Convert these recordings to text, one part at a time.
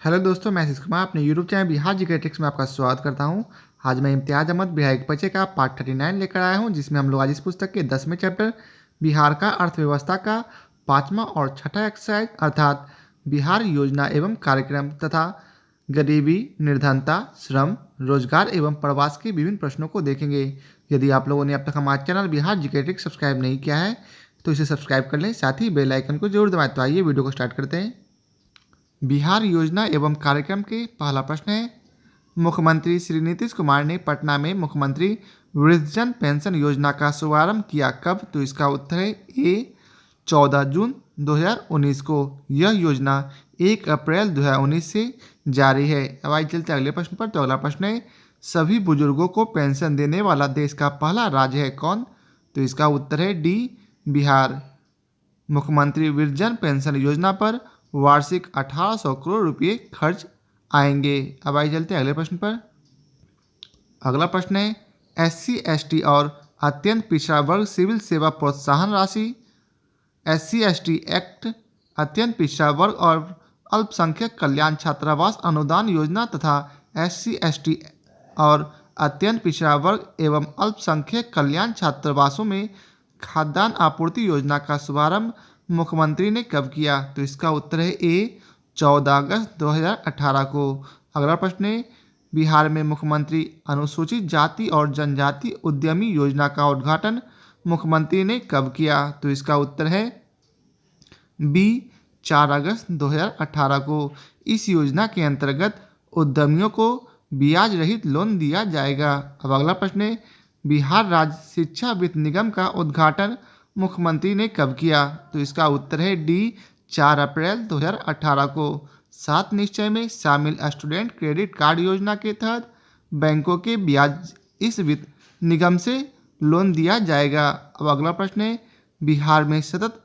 Hello दोस्तों, मैं आशीष कुमार अपने YouTube channel Bihar GK tricks में आपका स्वागत करता हूं। आज मैं इम्तियाज अहमद बिहार के बच्चे का पार्ट 39 लेकर आया हूं, जिसमें हम लोग आज इस पुस्तक के 10वें चैप्टर बिहार का अर्थव्यवस्था का 5वां और छठा एक्सरसाइज अर्थात बिहार योजना एवं कार्यक्रम तथा गरीबी, निर्धनता, श्रम, रोजगार एवं प्रवास के विभिन्न प्रश्नों को देखेंगे। यदि आप लोगों ने अब तक हमारे channel Bihar GK tricks subscribe नहीं किया है तो इसे सब्सक्राइब कर लें, साथ ही बेल आइकन को जरूर दबाएं। तो आइए वीडियो को स्टार्ट करते हैं। बिहार योजना एवं कार्यक्रम के पहला प्रश्न है, मुख्यमंत्री श्री नीतीश कुमार ने पटना में मुख्यमंत्री वृद्धजन पेंशन योजना का शुभारंभ किया कब? तो इसका उत्तर है ए 14 जून 2019 को। यह योजना 1 अप्रैल 2019 से जारी है। अब आइए चलते अगले प्रश्न पर। तो अगला प्रश्न है, सभी बुजुर्गों को पेंशन देने वाला देश का पहला राज्य है कौन? तो इसका उत्तर है डी बिहार। मुख्यमंत्री वृद्धजन पेंशन योजना पर वार्षिक 1800 करोड़ रुपये खर्च आएंगे। अब आइए चलते हैं अगले प्रश्न पर। अगला प्रश्न है, SC ST और अत्यंत पिछड़ा वर्ग सिविल सेवा प्रोत्साहन राशि। SC ST एक्ट अत्यंत पिछड़ा वर्ग और अल्पसंख्यक कल्याण छात्रावास अनुदान योजना तथा SC ST और अत्यंत पिछड़ा वर्ग एवं अल्पसंख्यक कल्याण छात्रावासों में खाद्यान्न आपूर्ति योजना का शुभारंभ मुख्यमंत्री ने कब किया? तो इसका उत्तर है ए 14 अगस्त 2018 को। अगला प्रश्न है, बिहार में मुख्यमंत्री अनुसूचित जाति और जनजाति उद्यमी योजना का उद्घाटन मुख्यमंत्री ने कब किया? तो इसका उत्तर है बी 4 अगस्त 2018 को। इस योजना के अंतर्गत उद्यमियों को ब्याज रहित लोन दिया जाएगा। अब अगला प्रश्न है, बिहार राज्य शिक्षा वित्त निगम का उद्घाटन मुख्यमंत्री ने कब किया? तो इसका उत्तर है डी 4 अप्रैल 2018 को। 7 निश्चय में शामिल स्टूडेंट क्रेडिट कार्ड योजना के तहत बैंकों के ब्याज इस वित्त निगम से लोन दिया जाएगा। अब अगला प्रश्न है, बिहार में सतत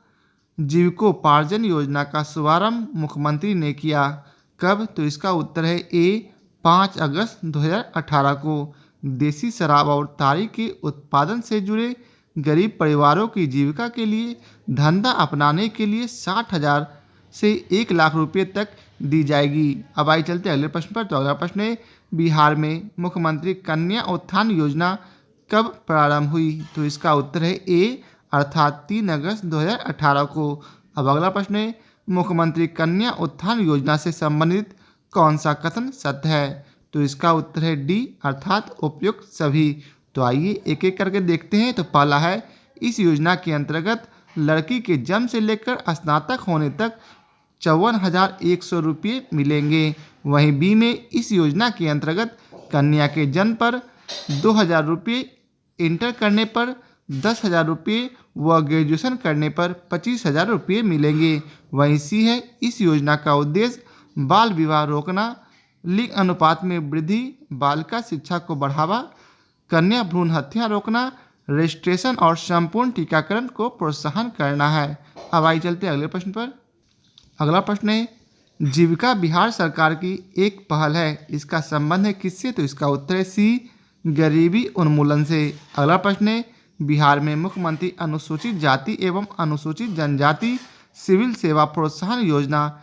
जीविकोपार्जन योजना का शुभारंभ मुख्यमंत्री ने किया कब? तो इसका उत्तर है ए 5 अगस्त 2018 को। देसी शराब और ताड़ी के उत्पादन से जुड़े गरीब परिवारों की जीविका के लिए धंधा अपनाने के लिए 60,000 से 1 लाख रुपये तक दी जाएगी। अब आइए चलते अगले प्रश्न पर। तो अगला प्रश्न है, बिहार में मुख्यमंत्री कन्या उत्थान योजना कब प्रारंभ हुई? तो इसका उत्तर है ए अर्थात 3 अगस्त 2018 को। अब अगला प्रश्न है, मुख्यमंत्री कन्या उत्थान योजना से संबंधित कौन सा कथन सत्य है? तो इसका उत्तर है डी अर्थात उपयुक्त सभी। तो आइए एक एक करके देखते हैं। तो पहला है, इस योजना के अंतर्गत लड़की के जन्म से लेकर स्नातक होने तक 54,100 रुपये मिलेंगे। वहीं बी में, इस योजना के अंतर्गत कन्या के जन्म पर 2,000 रुपये, इंटर करने पर 10,000 रुपये व ग्रेजुएशन करने पर 25,000 रुपये मिलेंगे। वहीं सी है, इस योजना का उद्देश्य बाल विवाह रोकना, लिंग अनुपात में वृद्धि, बालिका शिक्षा को बढ़ावा, कन्या भ्रूण हत्या रोकना, रजिस्ट्रेशन और संपूर्ण टीकाकरण को प्रोत्साहन करना है। अब आइए चलते अगले प्रश्न पर। अगला प्रश्न है, जीविका बिहार सरकार की एक पहल है, इसका संबंध है किससे? तो इसका उत्तर है सी गरीबी उन्मूलन से। अगला प्रश्न है, बिहार में मुख्यमंत्री अनुसूचित जाति एवं अनुसूचित जनजाति सिविल सेवा प्रोत्साहन योजना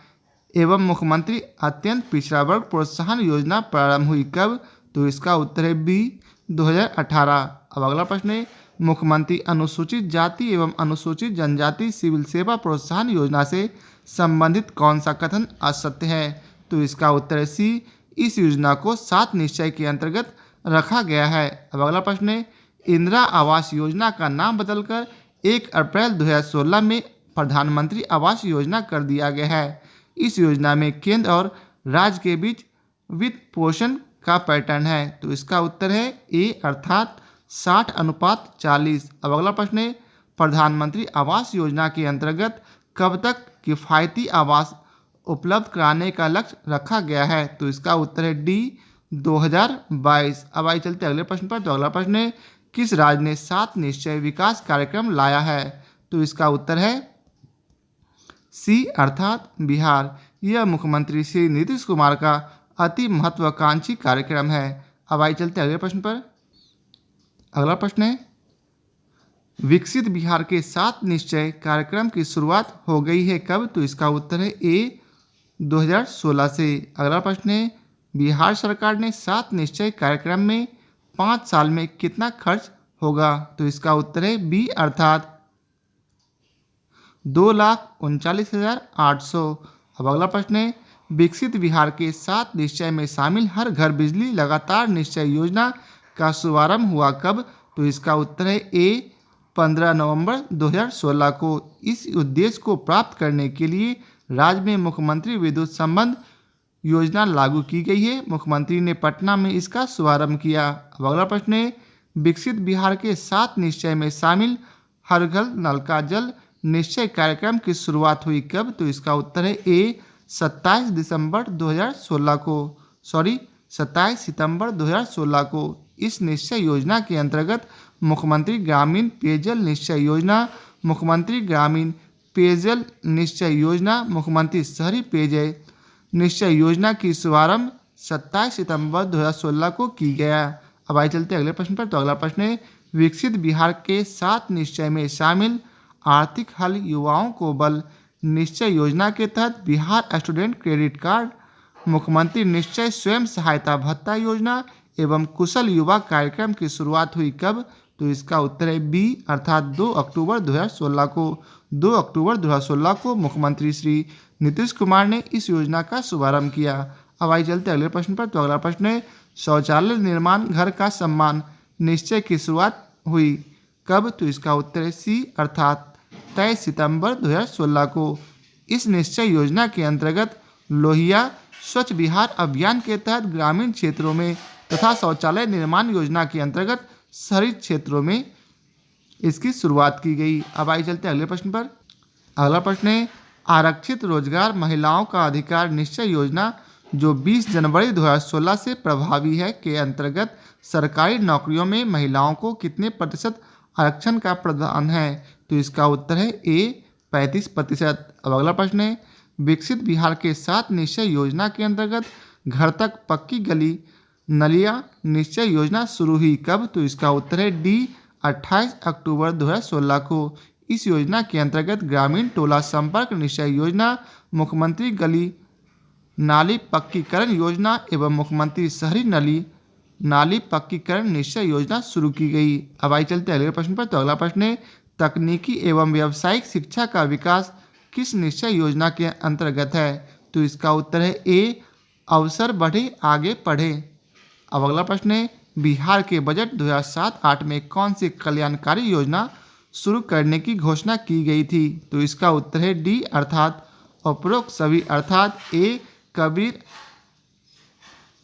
एवं मुख्यमंत्री अत्यंत पिछड़ा वर्ग प्रोत्साहन योजना प्रारंभ हुई कब? तो इसका उत्तर है बी 2018। अब अगला प्रश्न है, मुख्यमंत्री अनुसूचित जाति एवं अनुसूचित जनजाति सिविल सेवा प्रोत्साहन योजना से संबंधित कौन सा कथन असत्य है? तो इसका उत्तर है सी, इस योजना को 7 निश्चय के अंतर्गत रखा गया है। अब अगला प्रश्न है, इंदिरा आवास योजना का नाम बदलकर 1 अप्रैल 2016 में प्रधानमंत्री आवास योजना कर दिया गया है। इस योजना में केंद्र और राज्य के बीच वित्त पोषण का पैटर्न है। तो इसका उत्तर है ए अर्थात 60:40। अब अगला प्रश्न है, प्रधानमंत्री आवास योजना के अंतर्गत कब तक किफ़ायती आवास उपलब्ध कराने का लक्ष्य रखा गया है? तो इसका उत्तर है डी 2022। अब आइए चलते अगले प्रश्न पर। तो अगला प्रश्न है, किस राज्य ने 7 निश्चय विकास कार्यक्रम लाया है? तो इसका उत्तर है सी अर्थात बिहार। यह मुख्यमंत्री श्री नीतीश कुमार का अति महत्वाकांक्षी कार्यक्रम है। अब आइए चलते अगले प्रश्न पर। अगला प्रश्न है, विकसित बिहार के 7 निश्चय कार्यक्रम की शुरुआत हो गई है कब? तो इसका उत्तर है ए 2016 से। अगला प्रश्न है, बिहार सरकार ने 7 निश्चय कार्यक्रम में 5 साल में कितना खर्च होगा? तो इसका उत्तर है बी अर्थात 2,39,800। अब अगला प्रश्न है, विकसित बिहार के 7 निश्चय में शामिल हर घर बिजली लगातार निश्चय योजना का शुभारंभ हुआ कब? तो इसका उत्तर है ए 15 नवंबर 2016 को। इस उद्देश्य को प्राप्त करने के लिए राज्य में मुख्यमंत्री विद्युत संबंध योजना लागू की गई है। मुख्यमंत्री ने पटना में इसका शुभारंभ किया। अब अगला प्रश्न है, विकसित बिहार के 7 निश्चय में शामिल हर घर नल का जल निश्चय कार्यक्रम की शुरुआत हुई कब? तो इसका उत्तर है ए 27 दिसंबर 2016 को, 27 सितंबर 2016 को। इस निश्चय योजना के अंतर्गत मुख्यमंत्री ग्रामीण पेयजल निश्चय योजना, मुख्यमंत्री ग्रामीण पेयजल निश्चय योजना, मुख्यमंत्री शहरी पेयजल निश्चय योजना की शुभारंभ 27 सितंबर 2016 को की गया। अब आइए चलते अगले प्रश्न पर। तो अगला प्रश्न है, विकसित बिहार के 7 निश्चय में शामिल आर्थिक हल युवाओं को बल निश्चय योजना के तहत बिहार स्टूडेंट क्रेडिट कार्ड, मुख्यमंत्री निश्चय स्वयं सहायता भत्ता योजना एवं कुशल युवा कार्यक्रम की शुरुआत हुई कब? तो इसका उत्तर है बी अर्थात 2 अक्टूबर 2016 को। 2 अक्टूबर 2016 को मुख्यमंत्री श्री नीतीश कुमार ने इस योजना का शुभारंभ किया। अब आइए चलते अगले प्रश्न पर। तो अगला प्रश्न है, शौचालय निर्माण घर का सम्मान निश्चय की शुरुआत हुई कब? तो इसका उत्तर है सी अर्थात 23 सितंबर 2016 को। इस निश्चय योजना के अंतर्गत लोहिया स्वच्छ बिहार अभियान के तहत ग्रामीण क्षेत्रों में तथा शौचालय निर्माण योजना के अंतर्गत शहरी क्षेत्रों में इसकी शुरुआत की गई। अब आइए चलते अगले प्रश्न पर। अगला प्रश्न है, आरक्षित रोजगार महिलाओं का अधिकार निश्चय योजना जो 20 जनवरी 2016 से प्रभावी है के अंतर्गत सरकारी नौकरियों में महिलाओं को कितने प्रतिशत आरक्षण का प्रावधान है? तो इसका उत्तर है ए 35%। अब अगला प्रश्न है, विकसित बिहार के 7 निश्चय योजना के अंतर्गत घर तक पक्की गली नलिया निश्चय योजना शुरू हुई कब? तो इसका उत्तर है डी 28 अक्टूबर 2016 को। इस योजना के अंतर्गत ग्रामीण टोला संपर्क निश्चय योजना, मुख्यमंत्री गली नाली पक्कीकरण योजना एवं मुख्यमंत्री शहरी नाली पक्कीकरण निश्चय योजना शुरू की गई। अब आइए चलते अगले प्रश्न पर। तो अगला प्रश्न है, तकनीकी एवं व्यावसायिक शिक्षा का विकास किस निश्चय योजना के अंतर्गत है? तो इसका उत्तर है ए अवसर बढ़े आगे पढ़े। अब अगला प्रश्न है, बिहार के बजट 2007-08 में कौन सी कल्याणकारी योजना शुरू करने की घोषणा की गई थी? तो इसका उत्तर है डी अर्थात उपरोक्त सभी अर्थात ए कबीर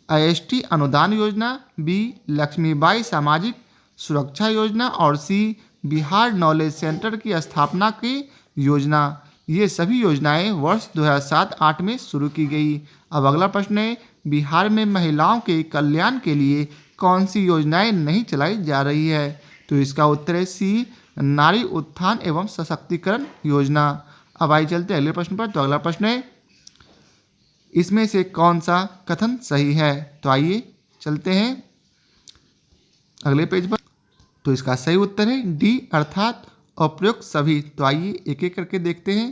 IST अनुदान योजना, बी लक्ष्मीबाई सामाजिक सुरक्षा योजना और सी बिहार नॉलेज सेंटर की स्थापना की योजना। ये सभी योजनाएं वर्ष 2007-08 में शुरू की गई। अब अगला प्रश्न है, बिहार में महिलाओं के कल्याण के लिए कौन सी योजनाएं नहीं चलाई जा रही है? तो इसका उत्तर है सी नारी उत्थान एवं सशक्तिकरण योजना। अब आइए चलते अगले प्रश्न पर। तो अगला प्रश्न है, इसमें से कौन सा कथन सही है? तो आइए चलते हैं अगले पेज पर। तो इसका सही उत्तर है डी अर्थात उपयुक्त सभी। तो आइए एक एक करके देखते हैं।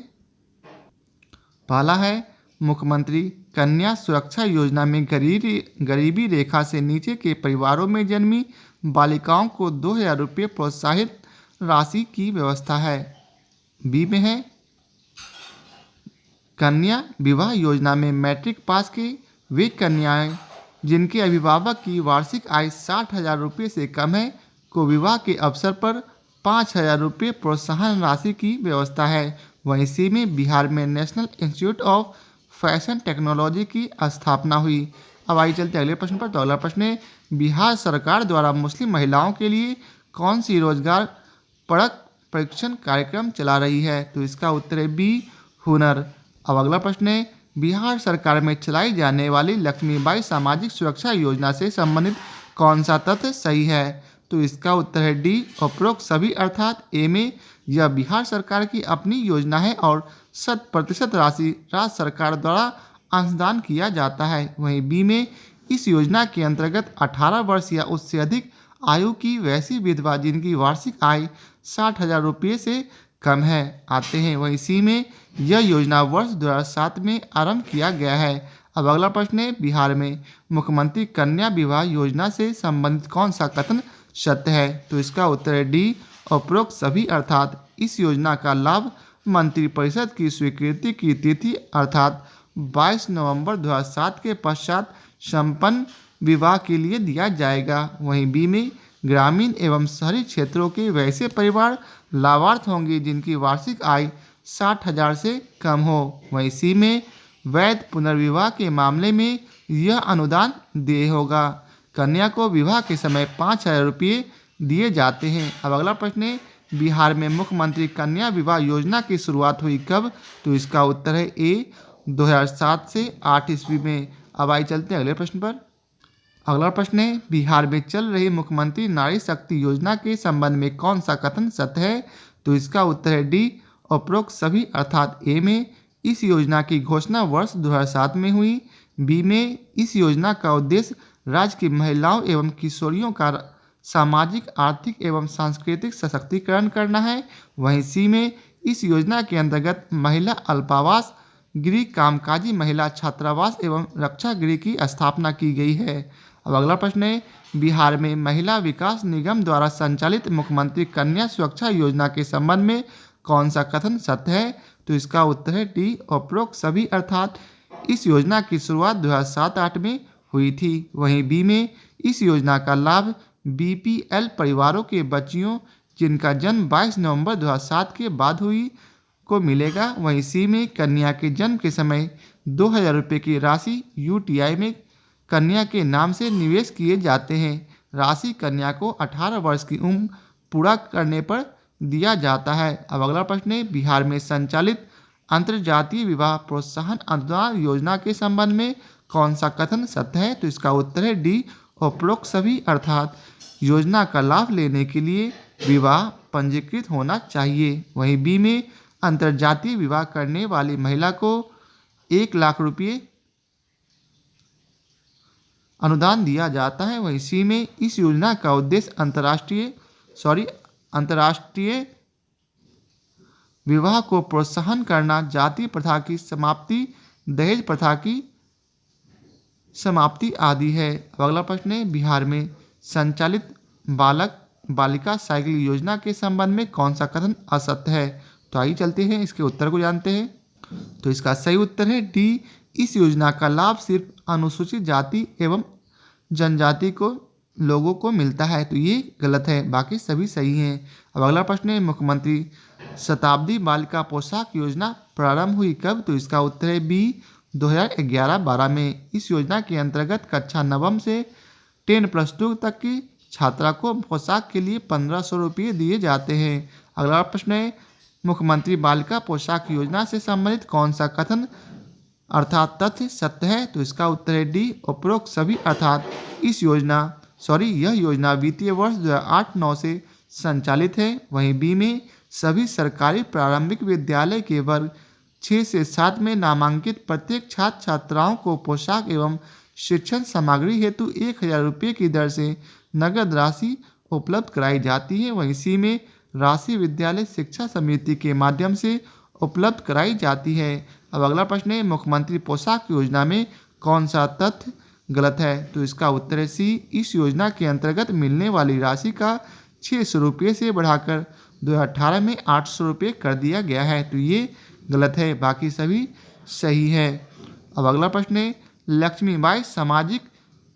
पहला है, मुख्यमंत्री कन्या सुरक्षा योजना में गरीबी रेखा से नीचे के परिवारों में जन्मी बालिकाओं को 2,000 रुपये प्रोत्साहित राशि की व्यवस्था है। बी में है, कन्या विवाह योजना में मैट्रिक पास की वे कन्याएं जिनके अभिभावक की वार्षिक आय 60,000 रुपये से कम है को विवाह के अवसर पर 5,000 रुपये प्रोत्साहन राशि की व्यवस्था है। वहीं सी में बिहार में national institute of fashion technology की स्थापना हुई। अब आइए चलते अगले प्रश्न पर। तो अगला प्रश्न है, बिहार सरकार द्वारा मुस्लिम महिलाओं के लिए कौन सी रोजगार परक प्रशिक्षण कार्यक्रम चला रही है? तो इसका उत्तर है बी हुनर। अब अगला प्रश्न है, बिहार सरकार में चलाई जाने वाली लक्ष्मीबाई सामाजिक सुरक्षा योजना से संबंधित कौन सा तथ्य सही है? तो इसका उत्तर है डी उपरोक्त सभी अर्थात ए में यह बिहार सरकार की अपनी योजना है और 100% राशि राज्य सरकार द्वारा अंशदान किया जाता है। वहीं बी में इस योजना के अंतर्गत 18 वर्ष या उससे अधिक आयु की वैसी विधवा जिनकी वार्षिक आय 60,000 रुपये से कम है आते हैं। वहीं सी में यह योजना वर्ष 2007 में आरंभ किया गया है। अब अगला प्रश्न है, बिहार में मुख्यमंत्री कन्या विवाह योजना से संबंधित कौन सा कथन सत्य है? तो इसका उत्तर है डी, उपरोक्त सभी, अर्थात इस योजना का लाभ मंत्रिपरिषद की स्वीकृति की तिथि अर्थात 22 नवंबर 2007 के पश्चात संपन्न विवाह के लिए दिया जाएगा। वहीं बी में ग्रामीण एवं शहरी क्षेत्रों के वैसे परिवार लाभार्थ होंगे जिनकी वार्षिक आय 60,000 से कम हो। वहीं सी में वैध पुनर्विवाह के मामले में यह अनुदान देय होगा। कन्या को विवाह के समय 5,000 रुपये दिए जाते हैं। अब अगला प्रश्न है, बिहार में मुख्यमंत्री कन्या विवाह योजना की शुरुआत हुई कब? तो इसका उत्तर है ए, 2007 से 8 ईस्वी में। अब आइए चलते हैं अगले प्रश्न पर। अगला प्रश्न है, बिहार में चल रही मुख्यमंत्री नारी शक्ति योजना के संबंध में कौन सा कथन सत्य है? तो इसका उत्तर है डी, उपरोक्त सभी, अर्थात ए में इस योजना की घोषणा वर्ष 2007 में हुई। बी में इस योजना का उद्देश्य राज्य की महिलाओं एवं किशोरियों का सामाजिक, आर्थिक एवं सांस्कृतिक सशक्तिकरण करना है। वहीं सी में इस योजना के अंतर्गत महिला अल्पावास गृह, कामकाजी महिला छात्रावास एवं रक्षा गृह की स्थापना की गई है। अब अगला प्रश्न है, बिहार में महिला विकास निगम द्वारा संचालित मुख्यमंत्री कन्या सुरक्षा योजना के संबंध में कौन सा कथन सत्य है? तो इसका उत्तर है डी, उपरोक्त सभी, अर्थात इस योजना की शुरुआत 2007-8 में हुई थी। वहीं बी में इस योजना का लाभ बीपीएल परिवारों के बच्चियों जिनका जन्म 22 नवंबर 2007 के बाद हुई को मिलेगा। वहीं सी में कन्या के जन्म के समय 2,000 रुपये की राशि यूटीआई में कन्या के नाम से निवेश किए जाते हैं। राशि कन्या को 18 वर्ष की उम्र पूरा करने पर दिया जाता है। अब अगला प्रश्न है, बिहार में संचालित अंतर्जातीय विवाह प्रोत्साहन अनुदान योजना के संबंध में कौन सा कथन सत्य है? तो इसका उत्तर है डी, उपरोक्त सभी, अर्थात योजना का लाभ लेने के लिए विवाह पंजीकृत होना चाहिए। वहीं बी में अंतर्जातीय विवाह करने वाली महिला को 1 लाख रुपये अनुदान दिया जाता है। वहीं सी में इस योजना का उद्देश्य अंतर्राष्ट्रीय विवाह को प्रोत्साहन करना, जाति प्रथा की समाप्ति, दहेज प्रथा की समाप्ति आदि है। अगला प्रश्न है, बिहार में संचालित बालक बालिका साइकिल योजना के संबंध में कौन सा कथन असत्य है? तो आइए चलते हैं इसके उत्तर को जानते हैं। तो इसका सही उत्तर है डी, इस योजना का लाभ सिर्फ अनुसूचित जाति एवं जनजाति को लोगों को मिलता है। तो ये गलत है, बाकी सभी सही हैं। अब अगला प्रश्न है, मुख्यमंत्री शताब्दी बालिका पोशाक योजना प्रारंभ हुई कब? तो इसका उत्तर है बी, 2011-12 में। इस योजना के अंतर्गत कक्षा नवम से 10+2 तक की छात्रा को पोशाक के लिए 1,500 रुपये दिए जाते हैं। अगला प्रश्न है, मुख्यमंत्री बालिका पोशाक योजना से संबंधित कौन सा कथन अर्थात तथ्य सत्य है? तो इसका उत्तर है डी, उपरोक्त सभी, अर्थात यह योजना वित्तीय वर्ष 2008-9 से संचालित है। वहीं बी में सभी सरकारी प्रारंभिक विद्यालय के वर्ग 6 से 7 में नामांकित प्रत्येक छात्र छात्राओं को पोशाक एवं शिक्षण सामग्री हेतु 1,000 रुपये की दर से नगद राशि उपलब्ध कराई जाती है। वहीं सी में राशि विद्यालय शिक्षा समिति के माध्यम से उपलब्ध कराई जाती है। अब अगला प्रश्न है, मुख्यमंत्री पोशाक योजना में कौन सा तथ्य गलत है? तो इसका उत्तर है सी, इस योजना के अंतर्गत मिलने वाली राशि का 600 रुपये से बढ़ाकर 2018 में 800 रुपये कर दिया गया है। तो ये गलत है, बाकी सभी सही है। अब अगला प्रश्न है, लक्ष्मीबाई सामाजिक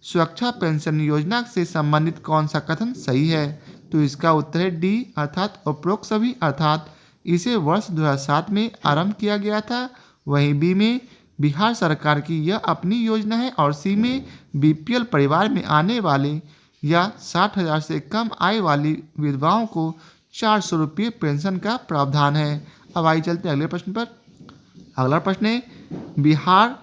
सुरक्षा पेंशन योजना से संबंधित कौन सा कथन सही है? तो इसका उत्तर है डी, अर्थात उपरोक्त सभी, अर्थात इसे वर्ष 2007 में आरंभ किया गया था। वहीं बी में बिहार सरकार की यह अपनी योजना है और सी में बीपीएल परिवार में आने वाले या 60,000 से कम आय वाली विधवाओं को 400 रुपये पेंशन का प्रावधान है। अब आइए चलते हैं अगले प्रश्न पर। अगला प्रश्न है, बिहार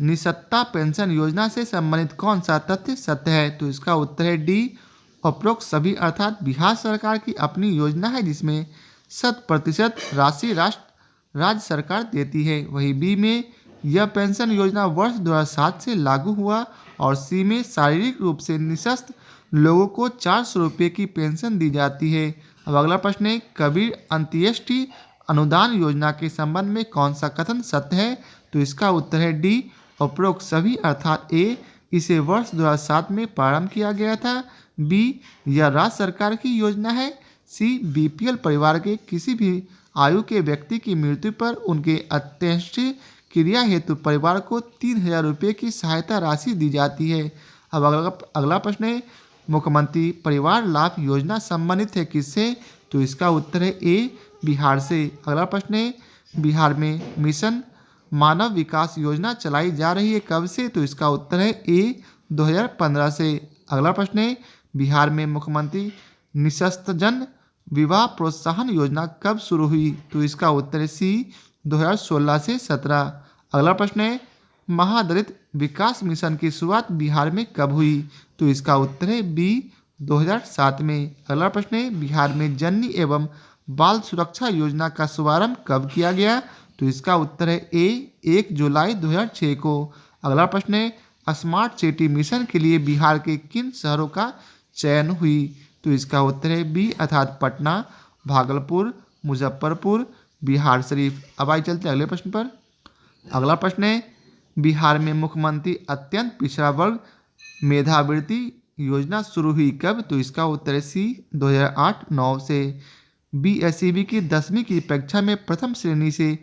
निःसत्ता पेंशन योजना से संबंधित कौन सा तथ्य सत्य है? तो इसका उत्तर है डी, उपरोक्त सभी, अर्थात बिहार सरकार की अपनी योजना है जिसमें 100% राशि राज्य सरकार देती है। वहीं बी में यह पेंशन योजना वर्ष 2007 से लागू हुआ और सी में शारीरिक रूप से निःशक्त लोगों को 400 रुपये की पेंशन दी जाती है। अब अगला प्रश्न है, कबीर अंत्येष्टि अनुदान योजना के संबंध में कौन सा कथन सत्य है? तो इसका उत्तर है डी, उपरोक्त सभी, अर्थात ए, इसे वर्ष 2007 में प्रारंभ किया गया था। बी, यह राज्य सरकार की योजना है। सी, बीपीएल परिवार के किसी भी आयु के व्यक्ति की मृत्यु पर उनके अंत्येष्टि क्रिया हेतु परिवार को 3,000 रुपये की सहायता राशि दी जाती है। अब अगला प्रश्न है, मुख्यमंत्री परिवार लाभ योजना संबंधित है किससे? तो इसका उत्तर है ए, बिहार से। अगला प्रश्न है, बिहार में मिशन मानव विकास योजना चलाई जा रही है कब से? तो इसका उत्तर है ए, 2015 से। अगला प्रश्न है, बिहार में मुख्यमंत्री निःशस्त्रजन विवाह प्रोत्साहन योजना कब शुरू हुई? तो इसका उत्तर है सी, 2016 से 17। अगला प्रश्न है, महादलित विकास मिशन की शुरुआत बिहार में कब हुई? तो इसका उत्तर है बी, 2007 में। अगला प्रश्न है, बिहार में जननी एवं बाल सुरक्षा योजना का शुभारंभ कब किया गया? तो इसका उत्तर है ए, 1 जुलाई 2006 को। अगला प्रश्न है, स्मार्ट सिटी मिशन के लिए बिहार के किन शहरों का चयन हुई? तो इसका उत्तर है बी, अर्थात पटना, भागलपुर, मुजफ्फरपुर, बिहार शरीफ। अब आइए चलते हैं अगले प्रश्न पर। अगला प्रश्न है, बिहार में मुख्यमंत्री अत्यंत पिछड़ा वर्ग मेधावृत्ति योजना शुरू हुई कब? तो इसका उत्तर है सी, 2008-9 से। बीएसईबी की 10वीं की परीक्षा में प्रथम श्रेणी से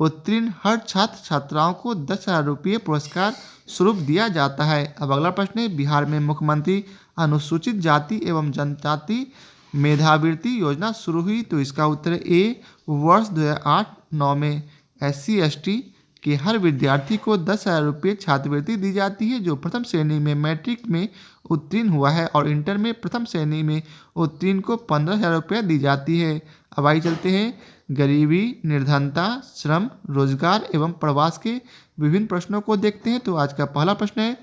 उत्तीर्ण हर छात्र छात्राओं को 10,000 रुपये पुरस्कार स्वरूप दिया जाता है। अब अगला प्रश्न है, बिहार में मुख्यमंत्री अनुसूचित जाति एवं जनजाति मेधावृत्ति योजना शुरू हुई? तो इसका उत्तर है ए, वर्ष 2008-9 में। SC/ST के हर विद्यार्थी को 10,000 रुपये छात्रवृत्ति दी जाती है जो प्रथम श्रेणी में मैट्रिक में उत्तीर्ण हुआ है, और इंटर में प्रथम श्रेणी में उत्तीर्ण को 15,000 रुपये दी जाती है। अब आइए चलते हैं, गरीबी, निर्धनता, श्रम, रोजगार एवं प्रवास के विभिन्न प्रश्नों को देखते हैं। तो आज का पहला प्रश्न है,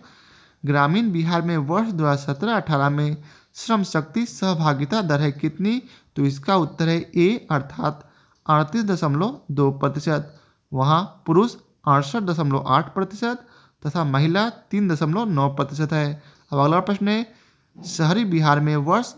ग्रामीण बिहार में वर्ष 2017-18 में श्रम शक्ति सहभागिता दर है कितनी? तो इसका उत्तर है ए, अर्थात 38.2%। वहाँ पुरुष 68.8% तथा महिला 3.9% है। अब अगला प्रश्न है, शहरी बिहार में वर्ष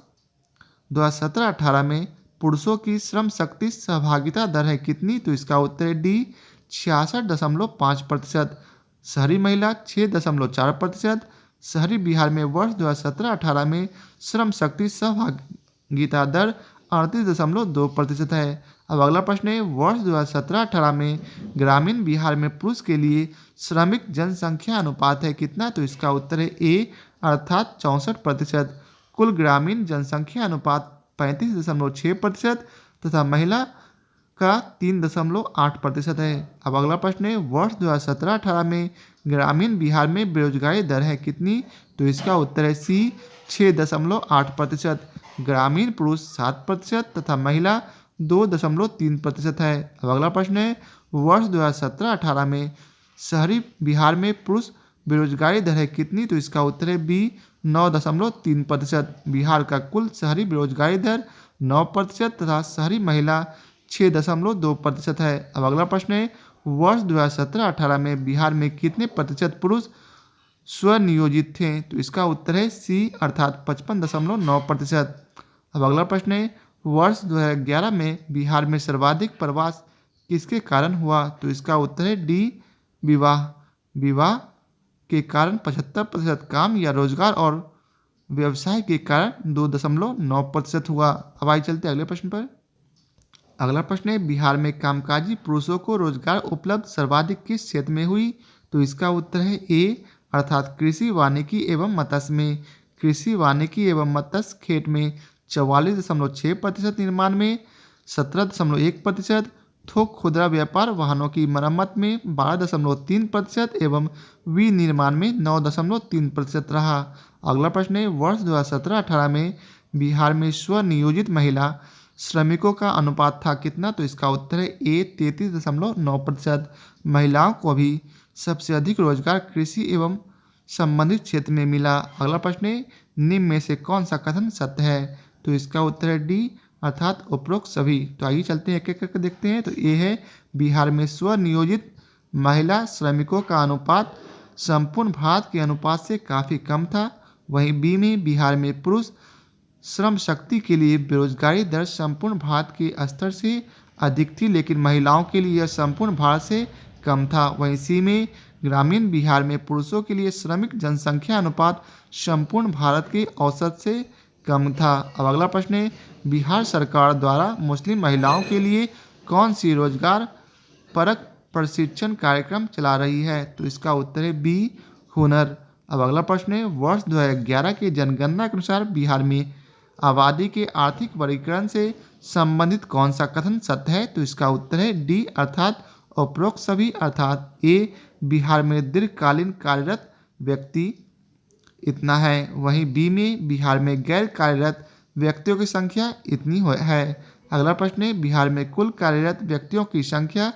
2017-18 में पुरुषों की श्रम शक्ति सहभागिता दर है कितनी? तो इसका उत्तर है डी, 66.5%। शहरी महिला 6.4%। शहरी बिहार में वर्ष 2017-18 में श्रम शक्ति सहभागिता दर 38.2% है। अब अगला प्रश्न है, वर्ष 2017-18 में ग्रामीण बिहार में पुरुष के लिए श्रमिक जनसंख्या अनुपात है कितना? तो इसका उत्तर है ए, अर्थात 64%। कुल ग्रामीण जनसंख्या अनुपात 35.6% तथा महिला का 3.8% है। अब अगला प्रश्न है, वर्ष 2017-18 में ग्रामीण बिहार में बेरोजगारी दर है कितनी? तो इसका उत्तर है सी, 6.8%। ग्रामीण पुरुष 7% तथा महिला 2.3% है। अब अगला प्रश्न है, वर्ष 2017-18 में शहरी बिहार में पुरुष बेरोजगारी दर है कितनी? तो इसका उत्तर है बी, 9.3%। बिहार का कुल शहरी बेरोजगारी दर 9% तथा शहरी महिला 6.2% है। अब अगला प्रश्न है, वर्ष 2017-18 में बिहार में कितने प्रतिशत पुरुष स्वनियोजित थे? तो इसका उत्तर है सी, अर्थात 55.9%। अब अगला प्रश्न है, वर्ष 2011 में बिहार में सर्वाधिक प्रवास किसके कारण हुआ? तो इसका उत्तर है डी, विवाह। विवाह के कारण 75% काम या रोजगार और व्यवसाय के कारण 2.9% हुआ। अब आइए चलते अगले प्रश्न पर। अगला प्रश्न है, बिहार में कामकाजी पुरुषों को रोजगार उपलब्ध सर्वाधिक किस क्षेत्र में हुई? तो इसका उत्तर है ए, अर्थात कृषि, वानिकी एवं मत्स्य में। कृषि, वानिकी एवं मत्स्य खेत में 44.6%, निर्माण में 17.1%, थोक खुदरा व्यापार वाहनों की मरम्मत में 12.3% एवं विनिर्माण में 9.3% रहा। अगला प्रश्न है, वर्ष 2017-18 में बिहार में स्वनियोजित महिला श्रमिकों का अनुपात था कितना? तो इसका उत्तर है ए, 33.9%। महिलाओं को भी सबसे अधिक रोजगार कृषि एवं संबंधित क्षेत्र में मिला। अगला प्रश्न है, निम्न में से कौन सा कथन सत्य है? तो इसका उत्तर है डी, अर्थात उपरोक्त सभी। तो आइए चलते हैं एक एक करके देखते हैं। तो ये है, बिहार में स्वनियोजित महिला श्रमिकों का अनुपात संपूर्ण भारत के अनुपात से काफ़ी कम था। वहीं बी में बिहार में पुरुष श्रम शक्ति के लिए बेरोजगारी दर संपूर्ण भारत के स्तर से अधिक थी, लेकिन महिलाओं के लिए यह संपूर्ण भारत से कम था। वहीं सी में ग्रामीण बिहार में पुरुषों के लिए श्रमिक जनसंख्या अनुपात संपूर्ण भारत के औसत से कम था। अब अगला प्रश्न है, बिहार सरकार द्वारा मुस्लिम महिलाओं के लिए कौन सी रोजगार परक प्रशिक्षण कार्यक्रम चला रही है? तो इसका उत्तर है बी, हुनर। अब अगला प्रश्न है, वर्ष 2011 के जनगणना के अनुसार बिहार में आबादी के आर्थिक वर्गीकरण से संबंधित कौन सा कथन सत्य है? तो इसका उत्तर है डी, अर्थात उपरोक्त सभी, अर्थात ए, बिहार में दीर्घकालीन कार्यरत व्यक्ति इतना है। वहीं बी में बिहार में गैर कार्यरत व्यक्तियों की संख्या इतनी है। अगला प्रश्न है, बिहार में कुल कार्यरत व्यक्तियों की संख्या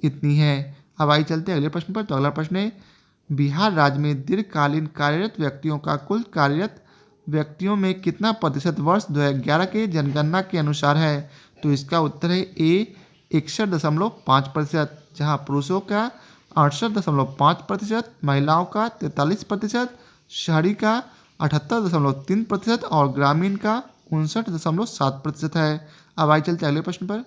इतनी है। अब आइए चलते हैं अगले प्रश्न पर। तो अगला प्रश्न है, बिहार राज्य में दीर्घकालीन कार्यरत व्यक्तियों का कुल कार्यरत व्यक्तियों में कितना प्रतिशत वर्ष 2011 के जनगणना के अनुसार है? तो इसका उत्तर है ए, 61.5%, जहाँ पुरुषों का 68.5%, महिलाओं का 43%, शहरी का 78.3% और ग्रामीण का 59.7% है। अब आइए चलते अगले प्रश्न पर।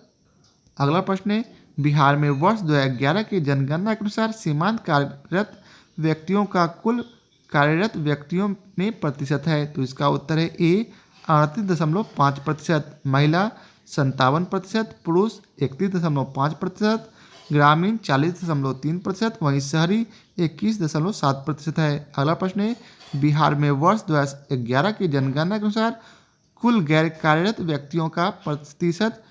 अगला प्रश्न है, बिहार में वर्ष 2011 की जनगणना के अनुसार सीमांत कार्यरत व्यक्तियों का कुल कार्यरत व्यक्तियों में प्रतिशत है? तो इसका उत्तर है ए, 38.5%, महिला 57%, पुरुष 31.5%, ग्रामीण 40.3%, वहीं शहरी 21.7% है। अगला प्रश्न है, बिहार में वर्ष 2011 की जनगणना के अनुसार कुल गैर कार्यरत व्यक्तियों का प्रतिशत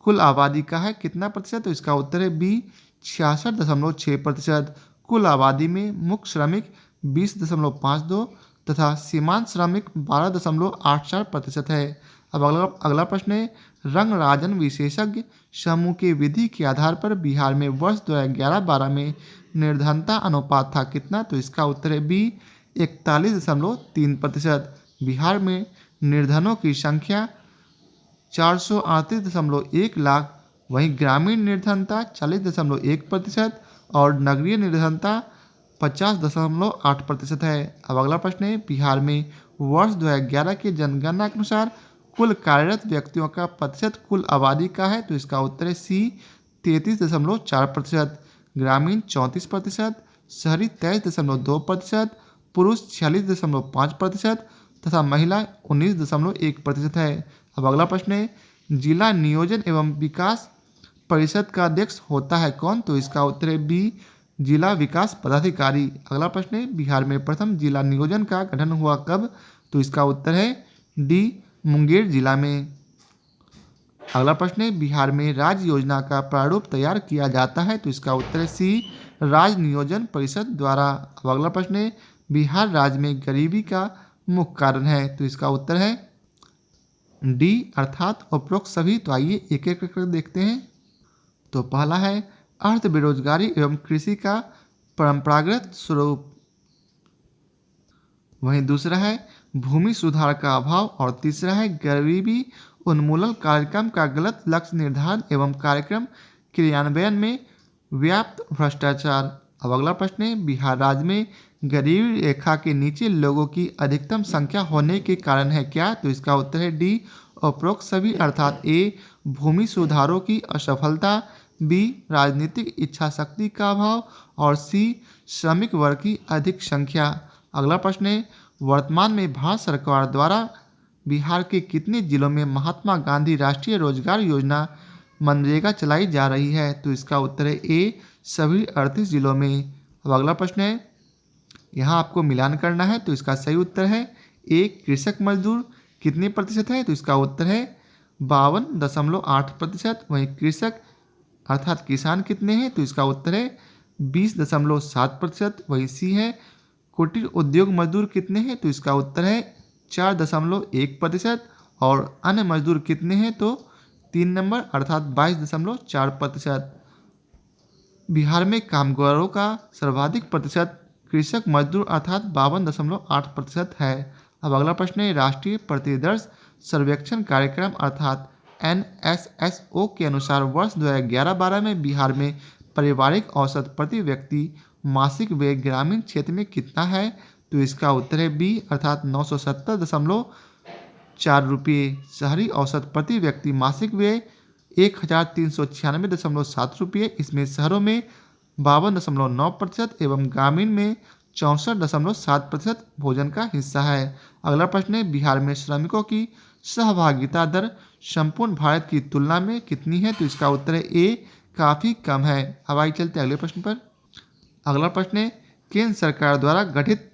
कुल आबादी का है कितना प्रतिशत? तो इसका उत्तर है बी, 66.6%। कुल आबादी में मुख्य श्रमिक 20.52 तथा सीमांत श्रमिक 12.84% है। अब अगला प्रश्न है, रंग राजन विशेषज्ञ समूह के विधि के आधार पर बिहार में वर्ष 2011-12 में निर्धनता अनुपात था कितना? तो इसका उत्तर है बी, 41.3%। बिहार में निर्धनों की संख्या 438.1 लाख, वहीं ग्रामीण निर्धनता 40.1% और नगरीय निर्धनता 50.8% है। अब अगला प्रश्न है, बिहार में वर्ष 2011 की जनगणना के अनुसार कुल कार्यरत व्यक्तियों का प्रतिशत कुल आबादी का है? तो इसका उत्तर है सी, 33.4%, ग्रामीण 34%, शहरी 23.2%, पुरुष 46.5% तथा महिला 19.1% है। अब अगला प्रश्न है, जिला नियोजन एवं विकास परिषद का अध्यक्ष होता है कौन? तो इसका उत्तर है बी, जिला विकास पदाधिकारी। अगला प्रश्न है, बिहार में प्रथम जिला नियोजन का गठन हुआ कब? तो इसका उत्तर है डी, मुंगेर जिला में। अगला प्रश्न है, बिहार में राज्य योजना का प्रारूप तैयार किया जाता है? तो इसका उत्तर है सी, राज्य नियोजन परिषद द्वारा। अब अगला प्रश्न है, बिहार राज्य में गरीबी का मुख्य कारण है? तो इसका उत्तर है डी, अर्थात उपरोक्त सभी। तो आइए एक एक करके देखते हैं। तो पहला है अर्थ बेरोजगारी एवं कृषि का परंपरागत स्वरूप, वहीं दूसरा है भूमि सुधार का अभाव और तीसरा है गरीबी उन्मूलन कार्यक्रम का गलत लक्ष्य निर्धारण एवं कार्यक्रम क्रियान्वयन में व्याप्त भ्रष्टाचार। अब अगला प्रश्न है, बिहार राज्य में गरीबी रेखा के नीचे लोगों की अधिकतम संख्या होने के कारण है क्या? तो इसका उत्तर है डी, उपरोक्त सभी, अर्थात ए, भूमि सुधारों की असफलता, बी, राजनीतिक इच्छा शक्ति का अभाव और सी, श्रमिक वर्ग की अधिक संख्या। अगला प्रश्न है, वर्तमान में भारत सरकार द्वारा बिहार के कितने जिलों में महात्मा गांधी राष्ट्रीय रोजगार योजना मनरेगा चलाई जा रही है? तो इसका उत्तर है ए, सभी 38 जिलों में। अब अगला प्रश्न है, यहाँ आपको मिलान करना है, तो इसका सही उत्तर है ए, कृषक मजदूर कितने प्रतिशत है? तो इसका उत्तर है 52.8%। वहीं कृषक अर्थात किसान कितने हैं? तो इसका उत्तर है 20.7%। वही सी है, कुटीर उद्योग मजदूर कितने हैं? तो इसका उत्तर है 4.1%। और अन्य मजदूर कितने हैं? तो 3 नंबर अर्थात 22.4%। बिहार में कामगारों का सर्वाधिक प्रतिशत कृषक मजदूर अर्थात 52.8% है। अब अगला प्रश्न है, राष्ट्रीय प्रतिदर्श सर्वेक्षण कार्यक्रम अर्थात NSSO के अनुसार वर्ष 2011-12 में बिहार में पारिवारिक औसत प्रति व्यक्ति मासिक व्यय ग्रामीण क्षेत्र में कितना है? तो इसका उत्तर है बी, अर्थात ₹4। शहरी औसत प्रति व्यक्ति मासिक व्यय 1396.7 रुपये। इसमें शहरों में 52.9% एवं ग्रामीण में 64.7% भोजन का हिस्सा है। अगला प्रश्न है, बिहार में श्रमिकों की सहभागिता दर संपूर्ण भारत की तुलना में कितनी है? तो इसका उत्तर है ए, काफ़ी कम है। अब आइए चलते अगले प्रश्न पर। अगला प्रश्न है, केंद्र सरकार द्वारा गठित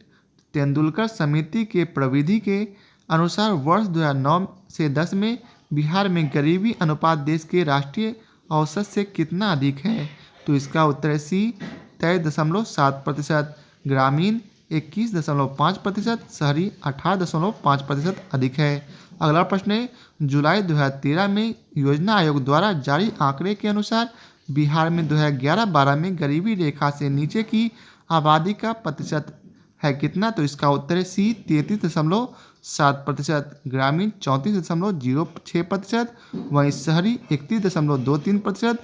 तेंदुलकर समिति के प्रविधि के अनुसार वर्ष 2009 से 10 में बिहार में गरीबी अनुपात देश के राष्ट्रीय औसत से कितना अधिक है? तो इसका उत्तर है सी, 23.7%, ग्रामीण 21.5%, शहरी 18.5% अधिक है। अगला प्रश्न है, जुलाई 2013 में योजना आयोग द्वारा जारी आंकड़े के अनुसार बिहार में 2011-12 में गरीबी रेखा से नीचे की आबादी का प्रतिशत है कितना? तो इसका उत्तर है सी, 33.7%, ग्रामीण 34.06%, वहीं शहरी 31.23%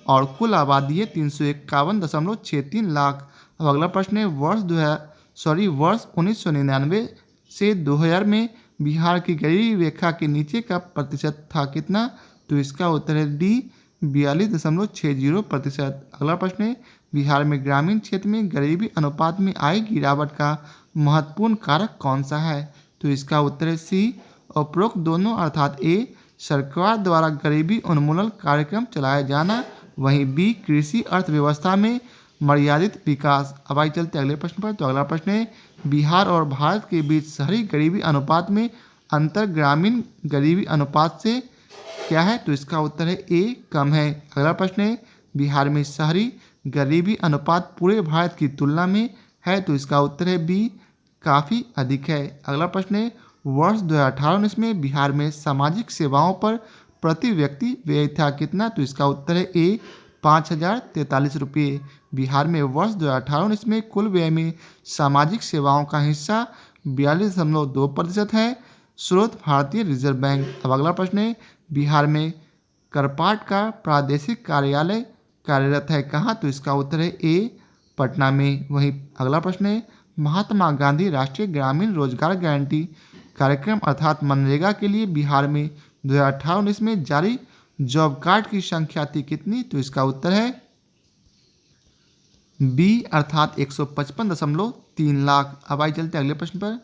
और कुल आबादी है 351.63 लाख। अब अगला प्रश्न है, वर्ष 1999 से 2000 में बिहार की गरीबी रेखा के नीचे का प्रतिशत था कितना? तो इसका उत्तर है डी, 42.60%। अगला प्रश्न है, बिहार में ग्रामीण क्षेत्र में गरीबी अनुपात में आई गिरावट का महत्वपूर्ण कारक कौन सा है? तो इसका उत्तर है सी, उपरोक्त दोनों, अर्थात ए, सरकार द्वारा गरीबी उन्मूलन कार्यक्रम चलाया जाना, वहीं बी, कृषि अर्थव्यवस्था में मर्यादित विकास। अब आइए चलते अगले प्रश्न पर। तो अगला प्रश्न है, बिहार और भारत के बीच शहरी गरीबी अनुपात में अंतर ग्रामीण गरीबी अनुपात से क्या है? तो इसका उत्तर है ए, कम है। अगला प्रश्न है, बिहार में शहरी गरीबी अनुपात पूरे भारत की तुलना में है? तो इसका उत्तर है बी, काफ़ी अधिक है। अगला प्रश्न है, वर्ष 2018-19 में बिहार में सामाजिक सेवाओं पर प्रति व्यक्ति व्यय था कितना? तो इसका उत्तर है ए, 5,043 रुपये। बिहार में वर्ष 2018-19 में कुल व्यय में सामाजिक सेवाओं का हिस्सा 42.2% है। स्रोत भारतीय रिजर्व बैंक। अब अगला प्रश्न है, बिहार में करपाट का प्रादेशिक कार्यालय कार्यरत है कहाँ? तो इसका उत्तर है ए, पटना में। वहीं अगला प्रश्न है, महात्मा गांधी राष्ट्रीय ग्रामीण रोजगार गारंटी कार्यक्रम अर्थात मनरेगा के लिए बिहार में 2018-19 में जारी जॉब कार्ड की संख्या थी कितनी? तो इसका उत्तर है बी, अर्थात 155.3 लाख। अब आइए चलते अगले प्रश्न पर।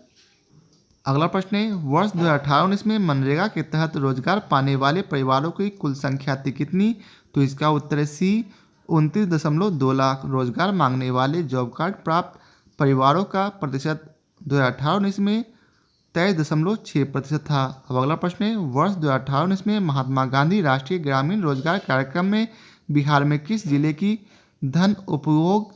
अगला प्रश्न है, वर्ष 2018-19 में मनरेगा के तहत रोजगार पाने वाले परिवारों की कुल संख्या थी कितनी? तो इसका उत्तर है सी, 29.2 लाख। रोजगार मांगने वाले जॉब कार्ड प्राप्त परिवारों का प्रतिशत 2018-19 में 23.6% था। अब अगला प्रश्न है, वर्ष 2018-19 में महात्मा गांधी राष्ट्रीय ग्रामीण रोजगार कार्यक्रम में बिहार में किस जिले की धन उपयोग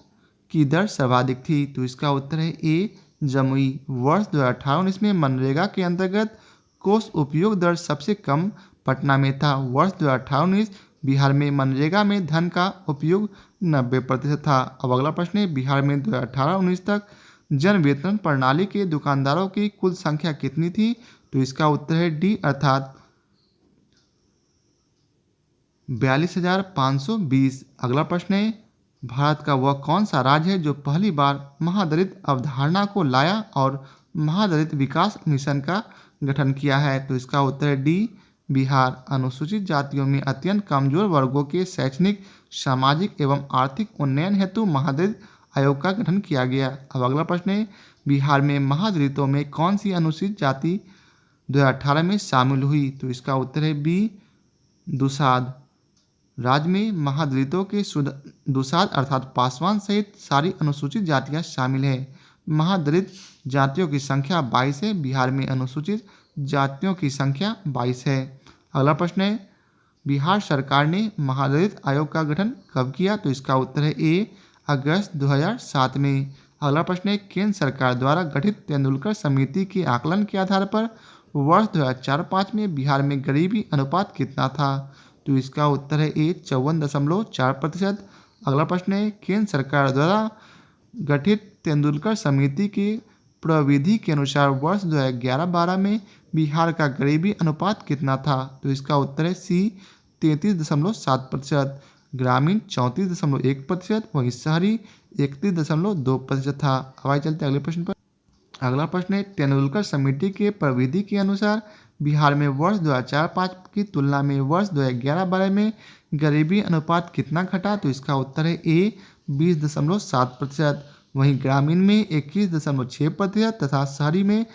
की दर सर्वाधिक थी? तो इसका उत्तर है ए, जमुई। वर्ष 2018-19 में मनरेगा के अंतर्गत कोष उपयोग दर सबसे कम पटना में था। वर्ष 2018-19 बिहार में मनरेगा में धन का उपयोग 90% था। अब अगला प्रश्न है, बिहार में 2018-19 तक जन वेतन प्रणाली के दुकानदारों की कुल संख्या कितनी थी? तो इसका उत्तर है डी, अर्थात 42,520। अगला प्रश्न है, भारत का वह कौन सा राज्य है जो पहली बार महादलित अवधारणा को लाया और महादलित विकास मिशन का गठन किया है? तो इसका उत्तर है डी, बिहार। अनुसूचित जातियों में अत्यंत कमजोर वर्गों के शैक्षणिक, सामाजिक एवं आर्थिक उन्नयन हेतु महादलित आयोग का गठन किया गया। अब अगला प्रश्न है, बिहार में महादलितों में कौन सी अनुसूचित जाति 2018 में शामिल हुई? तो इसका उत्तर है बी, दुसाध। राज्य में महादलितों के दुसाध अर्थात पासवान सहित सारी अनुसूचित जातियां शामिल हैं। महादलित जातियों की संख्या 22 है। बिहार में अनुसूचित जातियों की संख्या 22 है। अगला प्रश्न है, बिहार सरकार ने महादलित आयोग का गठन कब किया? तो इसका उत्तर है ए, अगस्त 2007 में। अगला प्रश्न है, केंद्र सरकार द्वारा गठित तेंदुलकर समिति के आकलन के आधार पर वर्ष 2004-05 में बिहार में गरीबी अनुपात कितना था? तो इसका उत्तर है ए, 54.4%। अगला प्रश्न है, केंद्र सरकार द्वारा गठित तेंदुलकर समिति के प्रविधि के अनुसार वर्ष 2011-12 में बिहार का गरीबी अनुपात कितना था? तो इसका उत्तर है सी, 33.7%, ग्रामीण 34.1%, वहीं शहरी 31.2% था। अब आइए चलते अगले प्रश्न पर। अगला प्रश्न है, तेंदुलकर समिति के प्रविधि के अनुसार बिहार में वर्ष 2004-05 की तुलना में वर्ष 2011-12 में गरीबी अनुपात कितना घटा? तो इसका उत्तर है ए 20.7%। वहीं ग्रामीण में 21.6% तथा शहरी में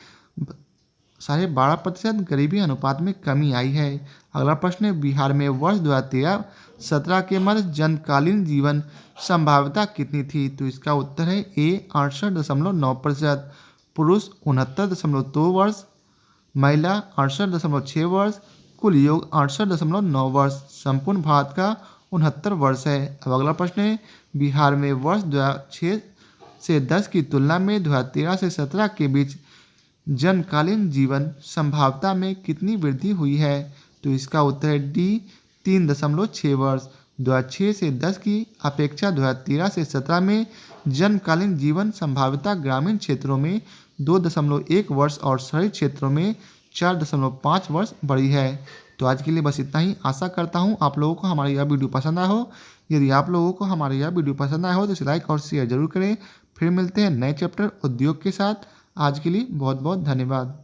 12.5% गरीबी अनुपात में कमी आई है। अगला प्रश्न है, बिहार में वर्ष 2013-17 के मध्य जन्मकालीन जीवन संभाव्यता कितनी थी? तो इसका उत्तर है ए 68.9%। पुरुष 69.2 वर्ष, महिला 68.6 वर्ष, कुल योग 68.9 वर्ष, संपूर्ण भारत का 69 वर्ष है। अब अगला प्रश्न है, बिहार में वर्ष 2006 से 10 की तुलना में 2013 से 17 के बीच जन्मकालीन जीवन संभाव्यता में कितनी वृद्धि हुई है? तो इसका उत्तर है डी 3.6 वर्ष। 2006 से 10 की अपेक्षा 2013 से 17 में जन्मकालीन जीवन संभाव्यता ग्रामीण क्षेत्रों में 2.1 वर्ष और शहरी क्षेत्रों में 4.5 वर्ष बढ़ी है। तो आज के लिए बस इतना ही। आशा करता हूँ आप लोगों को हमारा यह वीडियो पसंद आया हो। यदि आप लोगों को हमारा यह वीडियो पसंद आया हो तो इसे लाइक और शेयर जरूर करें। फिर मिलते हैं नए चैप्टर उद्योग के साथ। आज के लिए बहुत बहुत धन्यवाद।